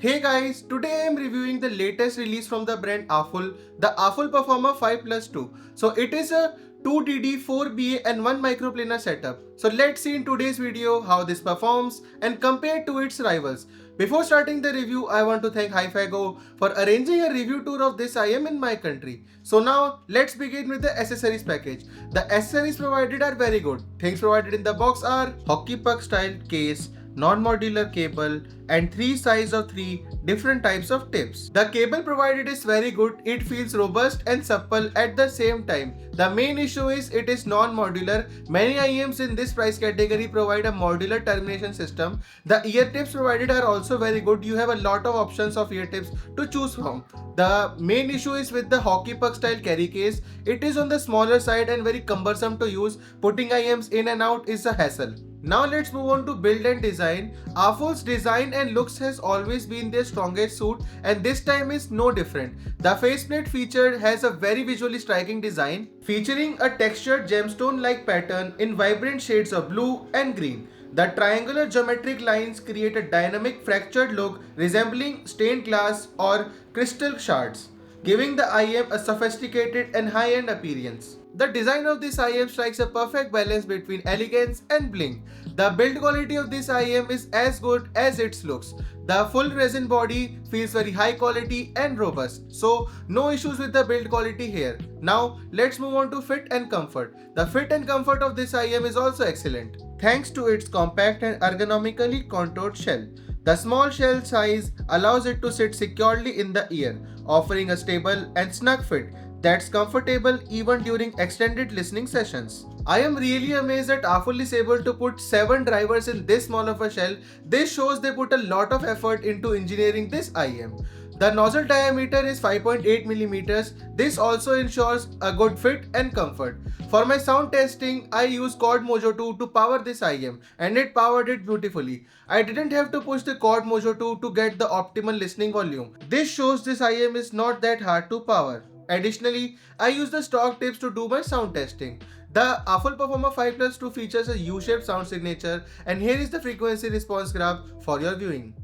Hey guys, today I am reviewing the latest release from the brand Aful, the Aful Performer 5 Plus 2. So it is a 2DD, 4BA and 1 microplanar setup. So let's see in today's video how this performs and compare to its rivals. Before starting the review, I want to thank Hi-Fi Go for arranging a review tour of this IM in my country. So now let's begin with the accessories package. The accessories provided are very good. Things provided in the box are hockey puck style case, non-modular cable and 3 size of 3 different types of tips. The cable provided is very good, it feels robust and supple at the same time. The main issue is it is non-modular. Many IEMs in this price category provide a modular termination system. The ear tips provided are also very good. You have a lot of options of ear tips to choose from. The main issue is with the hockey puck style carry case. It is on the smaller side and very cumbersome to use. Putting IEMs in and out is a hassle. Now let's move on to build and design. Aful's design and looks has always been their strongest suit and this time is no different. The faceplate featured has a very visually striking design featuring a textured gemstone-like pattern in vibrant shades of blue and green. The triangular geometric lines create a dynamic fractured look resembling stained glass or crystal shards, giving the IM a sophisticated and high-end appearance. The design of this IM strikes a perfect balance between elegance and bling. The build quality of this IM is as good as its looks. The full resin body feels very high quality and robust, so no issues with the build quality here. Now let's move on to fit and comfort. The fit and comfort of this IM is also excellent, thanks to its compact and ergonomically contoured shell. The small shell size allows it to sit securely in the ear, offering a stable and snug fit that's comfortable even during extended listening sessions. I am really amazed that Aful is able to put 7 drivers in this small of a shell. This shows they put a lot of effort into engineering this IM. The nozzle diameter is 5.8mm. This also ensures a good fit and comfort. For my sound testing, I use Quad Mojo 2 to power this IM and it powered it beautifully. I didn't have to push the Quad Mojo 2 to get the optimal listening volume. This shows this IM is not that hard to power. Additionally, I use the stock tips to do my sound testing. The Aful Performer 5 Plus 2 features a U-shaped sound signature and here is the frequency response graph for your viewing.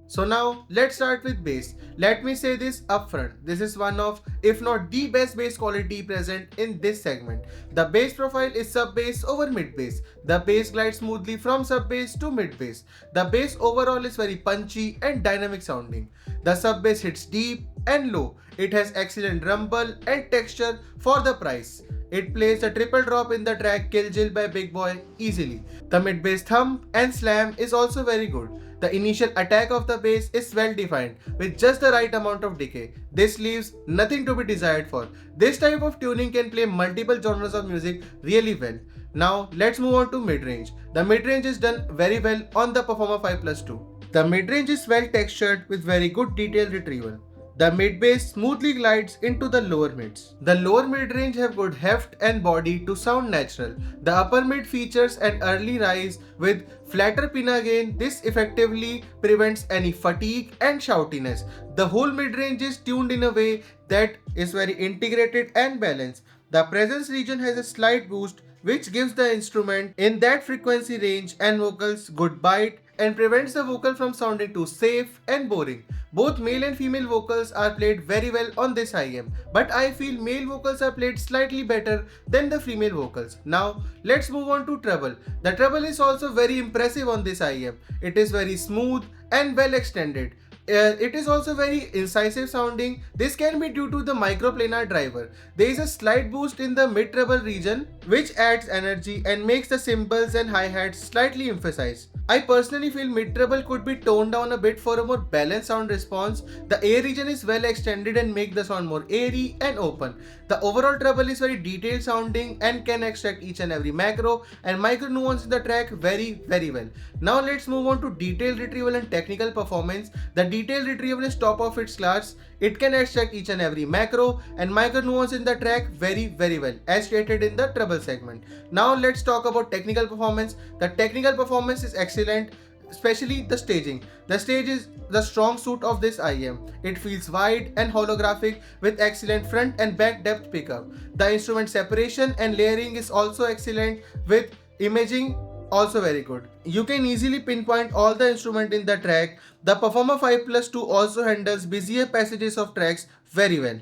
So now let's start with bass. Let me say this upfront. This is one of, if not the best bass quality present in this segment. The bass profile is sub bass over mid bass. The bass glides smoothly from sub bass to mid bass. The bass overall is very punchy and dynamic sounding. The sub bass hits deep and low. It has excellent rumble and texture for the price. It plays a triple drop in the track Kill Jill by Big Boy easily. The mid bass thump and slam is also very good. The initial attack of the bass is well defined with just the right amount of decay. This leaves nothing to be desired for. This type of tuning can play multiple genres of music really well. Now let's move on to mid-range. The mid-range is done very well on the Performer 5 Plus 2. The mid-range is well textured with very good detail retrieval. The mid-bass smoothly glides into the lower mids. The lower mid-range have good heft and body to sound natural. The upper mid features an early rise with flatter pinna gain. This effectively prevents any fatigue and shoutiness. The whole mid-range is tuned in a way that is very integrated and balanced. The presence region has a slight boost which gives the instrument in that frequency range and vocals good bite and prevents the vocal from sounding too safe and boring. Both male and female vocals are played very well on this IM, but I feel male vocals are played slightly better than the female vocals. Now let's move on to treble. The treble is also very impressive on this IM. It is very smooth and well extended. It is also very incisive sounding. This can be due to the microplanar driver. There is a slight boost in the mid-treble region which adds energy and makes the cymbals and hi-hats slightly emphasized. I personally feel mid-treble could be toned down a bit for a more balanced sound response. The air region is well extended and make the sound more airy and open. The overall treble is very detailed sounding and can extract each and every macro and micro nuance in the track very well. Now let's move on to detailed retrieval and technical performance. The detailed retrieval is top of its class. It can extract each and every macro and micro nuance in the track very well as stated in the treble segment. Now let's talk about technical performance. The technical performance is excellent, especially the staging. The stage is the strong suit of this IM. It feels wide and holographic with excellent front and back depth pickup. The instrument separation and layering is also excellent with imaging also very good. You can easily pinpoint all the instrument in the track. The Performer 5 Plus 2 also handles busier passages of tracks very well.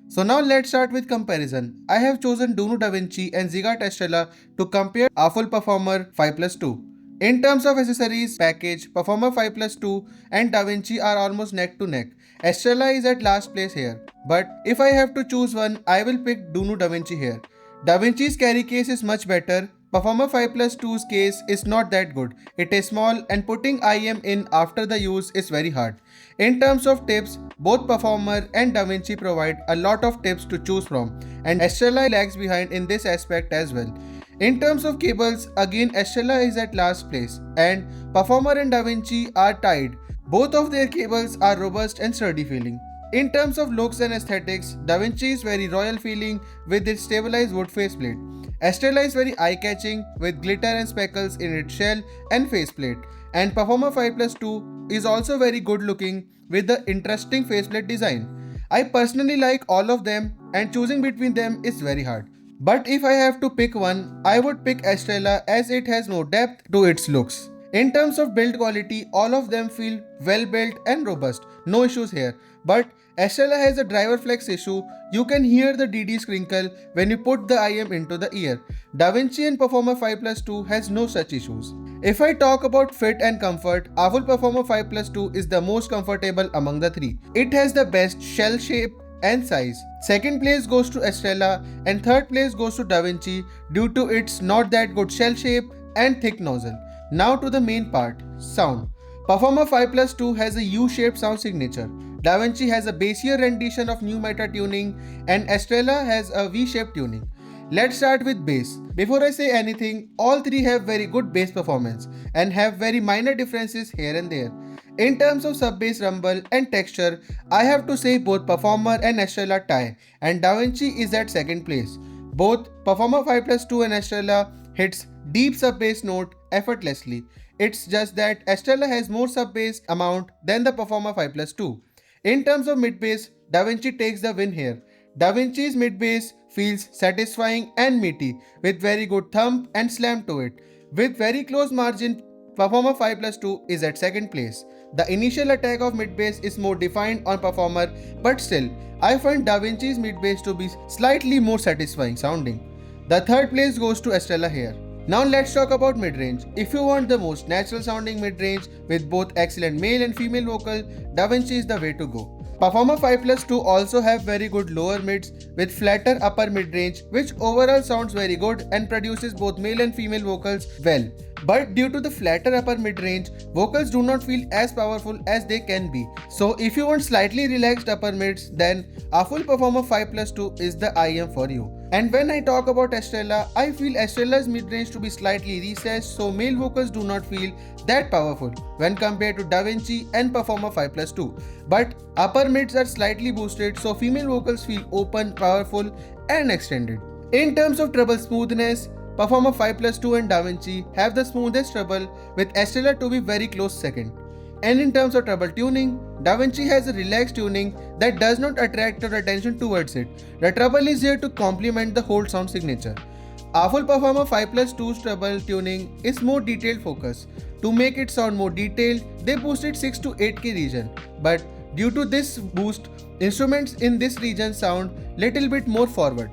So now let's start with comparison. I have chosen Dunu Davinci and Ziigaat Estrella to compare Aful Performer 5 Plus 2. In terms of accessories package, Performer 5 Plus 2 and Davinci are almost neck to neck. Estrella is at last place here. But if I have to choose one, I will pick Dunu Davinci here. Davinci's carry case is much better. Performer 5 Plus 2's case is not that good. It is small and putting IM in after the use is very hard. In terms of tips, both Performer and Davinci provide a lot of tips to choose from, and Estrella lags behind in this aspect as well. In terms of cables, again Estrella is at last place, and Performer and Davinci are tied. Both of their cables are robust and sturdy feeling. In terms of looks and aesthetics, Davinci is very royal feeling with its stabilized wood faceplate. Estrella is very eye-catching with glitter and speckles in its shell and faceplate. And Performer 5 Plus 2 is also very good looking with the interesting faceplate design. I personally like all of them and choosing between them is very hard. But if I have to pick one, I would pick Estrella as it has more depth to its looks. In terms of build quality, all of them feel well built and robust, no issues here. But Estrella has a driver flex issue. You can hear the DD crinkle when you put the IM into the ear. Davinci and Performer 5 Plus 2 has no such issues. If I talk about fit and comfort, Aful Performer 5 Plus 2 is the most comfortable among the three. It has the best shell shape and size. Second place goes to Estrella and third place goes to Davinci due to its not that good shell shape and thick nozzle. Now to the main part, sound. Performer 5 Plus 2 has a U-shaped sound signature. Davinci has a bassier rendition of new meta tuning and Estrella has a V-shaped tuning. Let's start with bass. Before I say anything, all three have very good bass performance and have very minor differences here and there. In terms of sub-bass rumble and texture, I have to say both Performer and Estrella tie and Davinci is at second place. Both Performer 5 Plus 2 and Estrella hits deep sub-bass note effortlessly. It's just that Estrella has more sub-bass amount than the Performer 5 Plus 2. In terms of mid-bass, Davinci takes the win here. Davinci's mid-bass feels satisfying and meaty with very good thump and slam to it. With very close margin, Performer 5 Plus 2 is at second place. The initial attack of mid-bass is more defined on Performer, but still, I find Davinci's mid-bass to be slightly more satisfying sounding. The third place goes to Estrella here. Now let's talk about mid-range. If you want the most natural sounding mid-range with both excellent male and female vocal, Davinci is the way to go. Performer 5 Plus 2 also have very good lower mids with flatter upper mid-range which overall sounds very good and produces both male and female vocals well. But due to the flatter upper mid-range, vocals do not feel as powerful as they can be. So if you want slightly relaxed upper mids, then Aful Performer 5 Plus 2 is the IM for you. And when I talk about Estrella, I feel Estrella's mid-range to be slightly recessed so male vocals do not feel that powerful when compared to Davinci and Performer 5 Plus 2. But upper mids are slightly boosted so female vocals feel open, powerful and extended. In terms of treble smoothness, Performer 5 Plus 2 and Davinci have the smoothest treble with Estrella to be very close second. And in terms of treble tuning, Davinci has a relaxed tuning that does not attract your attention towards it. The treble is here to complement the whole sound signature. Aful Performer 5 Plus 2's treble tuning is more detailed focus. To make it sound more detailed, they boosted 6 to 8K region. But due to this boost, instruments in this region sound little bit more forward.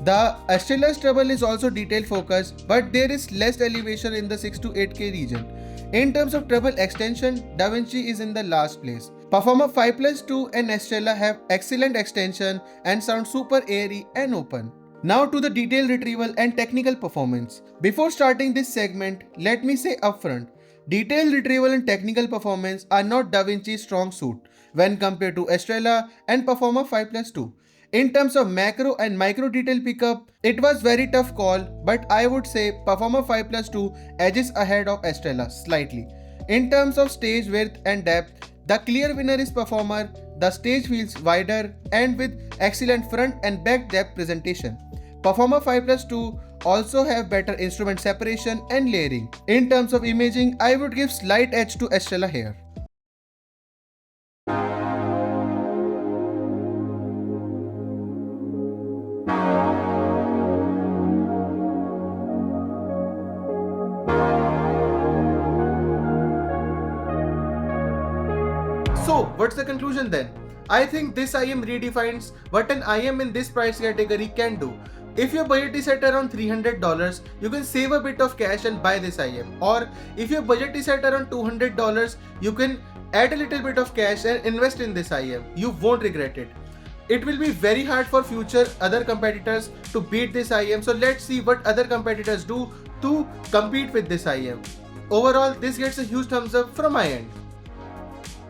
The Estrella's treble is also detail focused, but there is less elevation in the 6 to 8K region. In terms of treble extension, Davinci is in the last place. Performer 5 Plus 2 and Estrella have excellent extension and sound super airy and open. Now to the detail retrieval and technical performance. Before starting this segment, let me say upfront, detail retrieval and technical performance are not Davinci's strong suit when compared to Estrella and Performer 5 Plus 2. In terms of macro and micro detail pickup, it was very tough call, but I would say Performer 5 Plus 2 edges ahead of Estrella slightly. In terms of stage width and depth, the clear winner is Performer. The stage feels wider and with excellent front and back depth presentation. Performer 5 Plus 2 also have better instrument separation and layering. In terms of imaging, I would give slight edge to Estrella here. So what's the conclusion then? I think this IM redefines what an IM in this price category can do. If your budget is at around $300, you can save a bit of cash and buy this IM. Or if your budget is at around $200, you can add a little bit of cash and invest in this IM. You won't regret it. It will be very hard for future other competitors to beat this IM. So let's see what other competitors do to compete with this IM. Overall, this gets a huge thumbs up from my end.